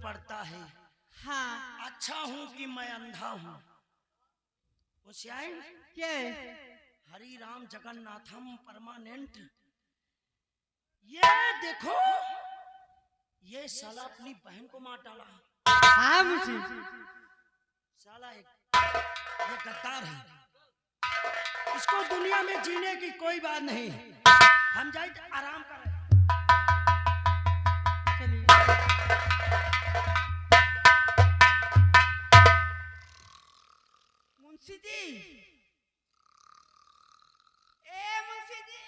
पड़ता है। हाँ अच्छा हूँ कि मैं अंधा हूँ। क्या हरि राम जगन्नाथम परमानेंट। ये देखो, ये साला अपनी बहन को मार डाला। हाँ मुझे साला ये गद्दार है। इसको दुनिया में जीने की कोई बात नहीं। हम जाए आराम करें। मुंशी जी, ए मुंशी जी,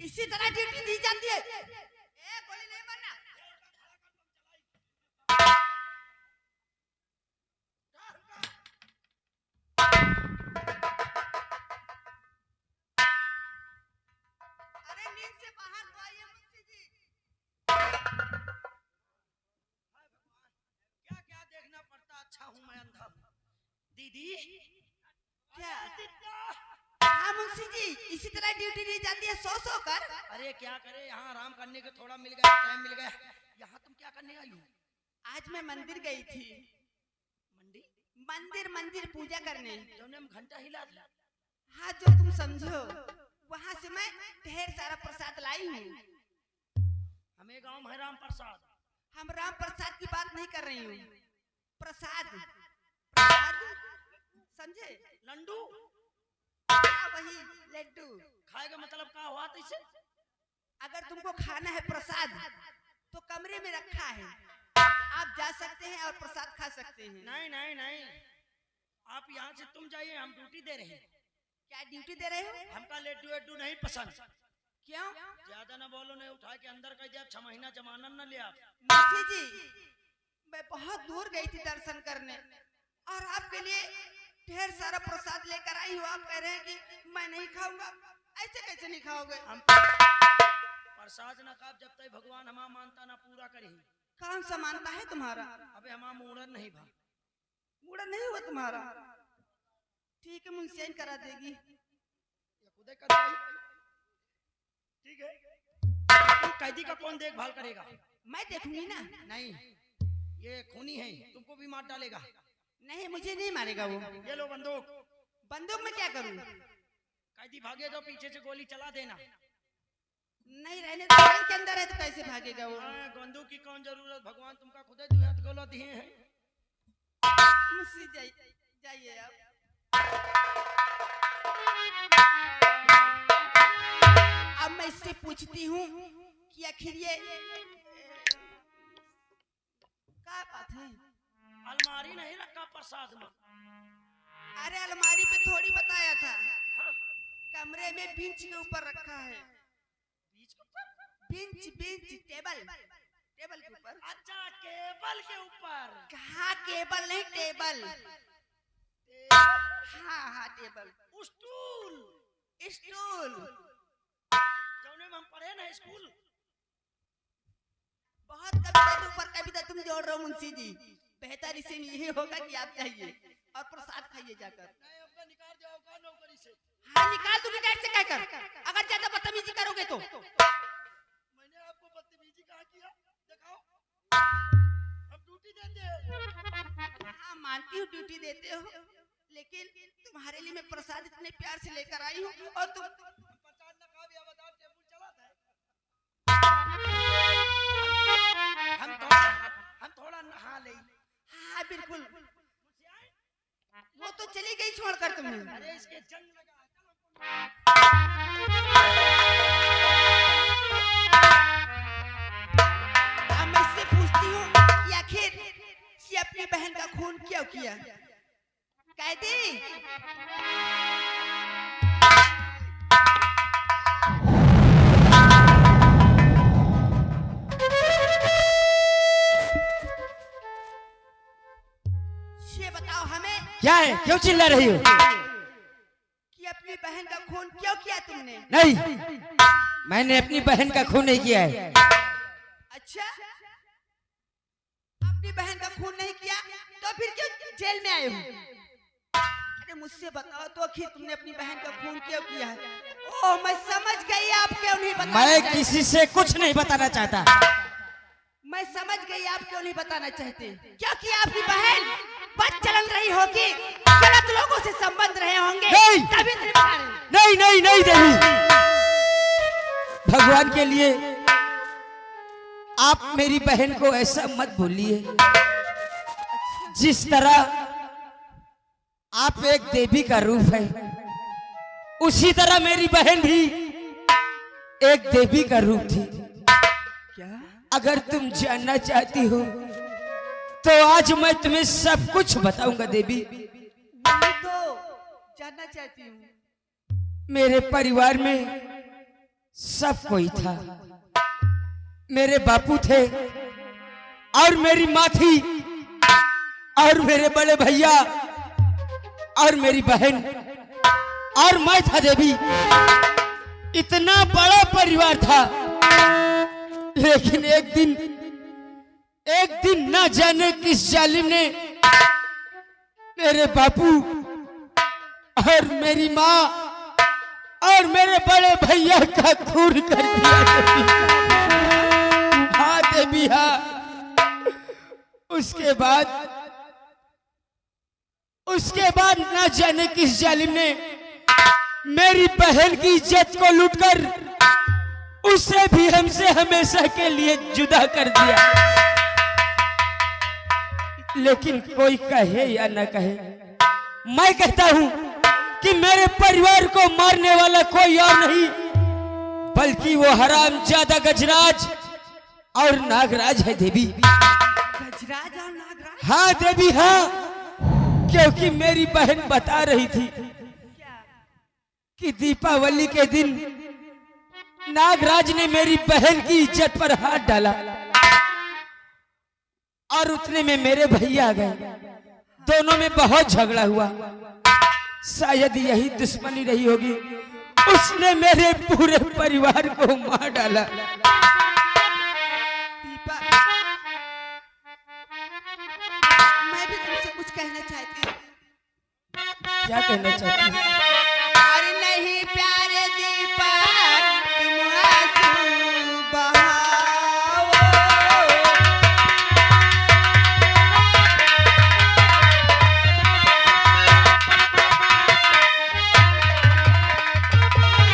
इसी तरह ड्यूटी दी जाती है। ए गोली नहीं मारना। अरे नींद से बाहर तो आइए मुंशी जी। क्या क्या देखना पड़ता। अच्छा हूँ मैं अंधा हूँ। दीदी क्या? हाँ मुंशी जी, इसी तरह ड्यूटी दी जाती है सो कर। अरे क्या करे, यहाँ आराम करने के थोड़ा मिल गया, टाइम मिल गया। यहाँ तुम क्या करने आई हो? आज मैं मंदिर गई थी। मंडी? मंदिर मंदिर पूजा करने। जो ने हम घंटा हिला दिया। हाँ जो तुम समझो, वहाँ से मैं ढेर सारा प्रसाद लाई हूँ। हमें गांव में राम प्रसाद। हम राम प्रसाद की बात नहीं कर रही हूँ। प्रसाद प्रसाद समझे? लड्डू? हाँ वही लड्डू। खाएगा मतलब क्या हुआ इसे? अगर तुमको खाना है प्रसाद तो कमरे में रखा है, आप जा सकते हैं और प्रसाद खा सकते हैं। नहीं नहीं नहीं, आप यहाँ से तुम जाइए, हम ड्यूटी दे रहे हैं। क्या ड्यूटी दे रहे हो? हमका लड्डू वड्डू नहीं पसंद। क्यों? ज्यादा ना बोलो, नहीं उठा के अंदर कर दिया। 6 महीना जमानत न लिया। मुंशी जी, मैं बहुत दूर गई थी दर्शन करने और आपके लिए ढेर सारा प्रसाद लेकर आई हूँ। आप कह रहे हैं कि मैं नहीं खाऊंगा। ऐसे कैसे नहीं खाओगे? हम प्रसाद न खा जब तक भगवान हमारा मानता ना पूरा करे। कौन सा मानता है तुम्हारा? अबे हमारा मुड़न नहीं भा। मुड़न नहीं हुआ तुम्हारा? ठीक है, मुंशियाइन करा देगी। ये खुदे कर देगी। ठीक है, कैदी का कौन देखभाल करेगा? मैं देखूंगी ना। नहीं, ये खूनी है, तुमको भी मार डालेगा। नहीं, मुझे नहीं मारेगा वो। ये लो बंदूक। बंदूक में क्या करूं? कैदी भागे तो पीछे से गोली चला देना। नहीं, रहने तो जेल के अंदर है तो कैसे भागेगा वो? बंदूक की कौन जरूरत, भगवान तुमका खुदे 2 हाथ गोला दिए हैं। मुंशी जाइए आप। अब मैं इससे पूछती हूँ कि आखिर ये क्या बात है? अलमारी नहीं रखा प्रसाद में? अरे अलमारी पे थोड़ी बताया था। हाँ? कमरे में बेंच के ऊपर रखा है। बीच के ऊपर? बेंच बेंच टेबल टेबल के ऊपर। अच्छा, केबल के ऊपर। कहाँ केबल नहीं टेबल। हाँ हाँ टेबल। स्टूल। स्टूल जौने में हम पढ़े ना स्कूल। बहुत कविता के ऊपर कविता तुम जोड़ रहे हो मुंशी जी। बेहतर इसे यही होगा कि आप जाइए और प्रसाद खाइए जाकर। नहीं, आपका निकाल जाओगा नौकरी से। हाँ निकाल दूंगी, डेट से कहकर। अगर ज्यादा बदतमीजी करोगे तो। मैंने आपको बदतमीजी कहा किया? दिखाओ। हम ड्यूटी देते हैं। हाँ मानती हूँ ड्यूटी देते हो, लेकिन तुम्हारे लिए मैं प्रसाद इतने प्यार से लेकर आई हूँ और तुम प्रसाद न खा भी बताओ, टेबल चलाता है। हम थोड़ा नहा ले। हाँ बिल्कुल, वो तो चली गई छोड़कर तुम्हें। अरे इसके जंग लगा। अब मैं इससे पूछती हूँ कि आखिर ये अपनी बहन का खून क्यों किया? कैदी ये बताओ हमें, क्या है, क्यों चिल्ला रही हो? कि अपनी बहन का खून क्यों किया तुमने? नहीं, मैंने अपनी बहन का खून नहीं किया है। अच्छा, अपनी बहन का खून नहीं किया तो फिर क्यों जेल में आए हो? बेटे मुझसे बताओ तो आखिर तुमने अपनी बहन का खून क्यों किया है? ओह मैं समझ गई आप क्यों नहीं बताना मैं चाहते। किसी से कुछ नहीं बताना चाहता। मैं समझ गई आप क्यों नहीं बताना चाहते, क्योंकि आपकी बहन बद चलन रही होगी, गलत लोगों से संबंध रहे होंगे, नहीं। तभी नहीं बता रहे। नहीं नहीं नहीं देवी, भगवान के लिए आप मेरी बहन को ऐसा मत बोलिए। जिस तरह आप एक देवी का रूप है, उसी तरह मेरी बहन भी एक देवी का रूप थी। क्या? अगर तुम जानना चाहती हो तो आज मैं तुम्हें सब कुछ बताऊंगा देवी। वही तो जानना चाहती हूँ। मेरे परिवार में सब कोई था। मेरे बापू थे और मेरी माँ थी और मेरे बड़े भैया और मेरी बहन और मैं था देवी। इतना बड़ा परिवार था, लेकिन एक दिन ना जाने किस जालिम ने मेरे बापू और मेरी माँ और मेरे बड़े भैया का खून कर दिया देवी। हाँ देवी हाँ। उसके बाद ना जाने किस जालिम ने मेरी बहन की इज्जत को लूटकर उसे भी हमसे हमेशा के लिए जुदा कर दिया। लेकिन कोई कहे या न कहे, मैं कहता हूं कि मेरे परिवार को मारने वाला कोई और नहीं बल्कि वो हरामजादा गजराज और नागराज है देवी। गजराज और नागराज? हाँ देवी हाँ, क्योंकि मेरी बहन बता रही थी कि दीपावली के दिन नागराज ने मेरी बहन की इज्जत पर हाथ डाला और उतने में मेरे भैया आ गए। दोनों में बहुत झगड़ा हुआ। शायद यही दुश्मनी रही होगी, उसने मेरे पूरे परिवार को मार डाला। दीपा, मैं भी तुमसे कुछ कहना चाहती हूँ। क्या कहना चाहती हूँ? अरे नहीं प्यारे दीपा, तुम आंसू बहाओ।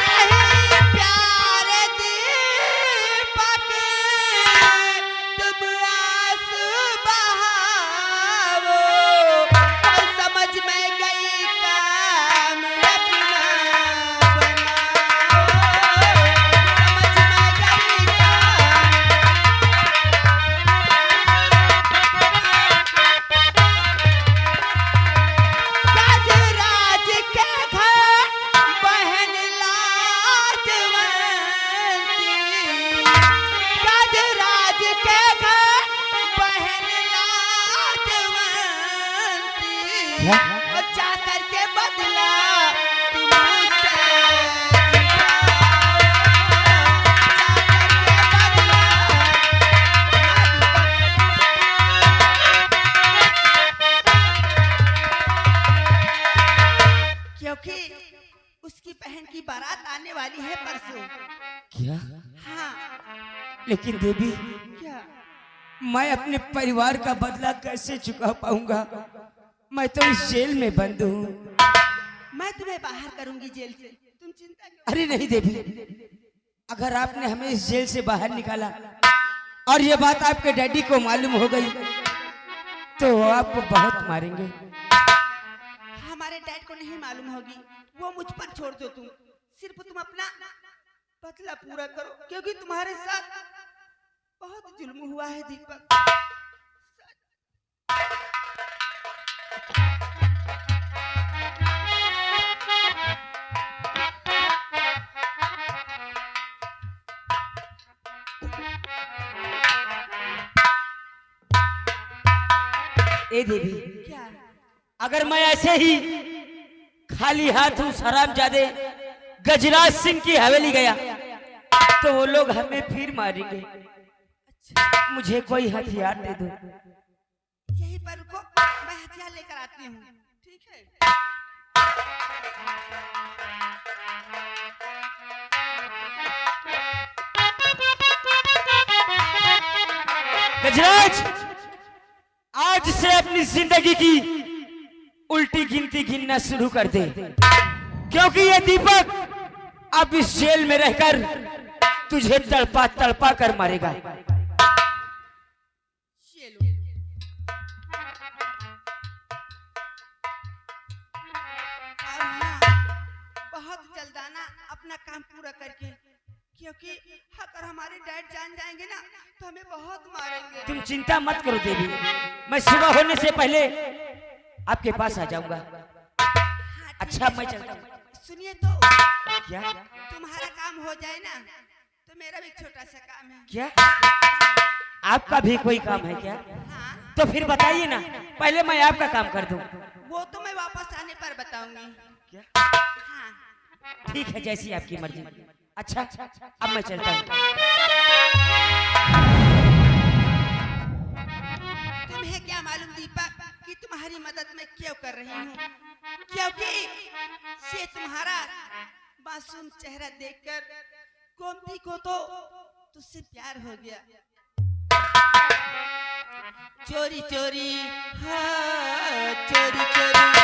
नहीं प्यारे दीपा के तुम आंसू बहाओ। और समझ में गई काम अपना बनाओ। समझ में गई गजराज के घर बहन लाजवंती। गजराज के घर बहन लाजवंती। क्या? और जाकर के बदला तुम मुझसे क्योंकि उसकी बहन की बारात आने वाली है परसों। क्या? हाँ। लेकिन देवी, क्या? मैं अपने परिवार का बदला कैसे चुका पाऊंगा? मैं तो इस जेल में बंद हूँ। मैं तुम्हें बाहर करूंगी जेल से, तुम चिंता क्यों? अरे नहीं देवी, अगर आपने हमें इस जेल से बाहर निकाला और ये बात आपके डैडी को मालूम हो गई तो वो आपको बहुत मारेंगे। हमारे डैड को नहीं मालूम होगी, वो मुझ पर छोड़ दो। तुम सिर्फ तुम अपना बदला पूरा करो, क्योंकि तुम्हारे साथ बहुत जुल्म हुआ है दीपक। ए देवी, क्या? अगर मैं ऐसे ही खाली हाथ उस हरामजादे गजराज सिंह की हवेली गया तो वो लोग हमें फिर मारेंगे। मुझे कोई हथियार दे दो। यहीं पर रुको, मैं हथियार लेकर आती हूँ। ठीक है? गजराज, आज से अपनी जिंदगी की उल्टी गिनती गिनना शुरू कर दे, क्योंकि ये दीपक अब इस जेल में रहकर तुझे तड़पा तड़पा कर मारेगा। चलो। और हाँ, बहुत जल्द आना अपना काम पूरा करके, क्योंकि अगर हमारे डैड जान जाएंगे ना तो हमें बहुत मारेंगे। तुम चिंता मत करो देवी, मैं सुबह होने से पहले आपके पास आ जाऊंगा। हाँ, अच्छा मैं चलता हूँ। सुनिए तो, क्या तुम्हारा काम हो जाए ना तो मेरा भी छोटा सा काम है। क्या आपका भी कोई काम है क्या? हाँ, तो फिर बताइए ना, पहले मैं आपका काम कर दूं। वो तो मैं वापस आने पर बताऊंगी। क्या? हाँ, ठीक है, जैसी आपकी मर्जी। अच्छा, अब मैं चलता हूँ। तुम्हें क्या मालूम दीपक कि तुम्हारी मदद मैं क्यों कर रही हूँ? क्योंकि ये तुम्हारा मासूम चेहरा देखकर गोमती को तो तुझसे प्यार हो गया। चोरी चोरी, हाँ चोरी चोरी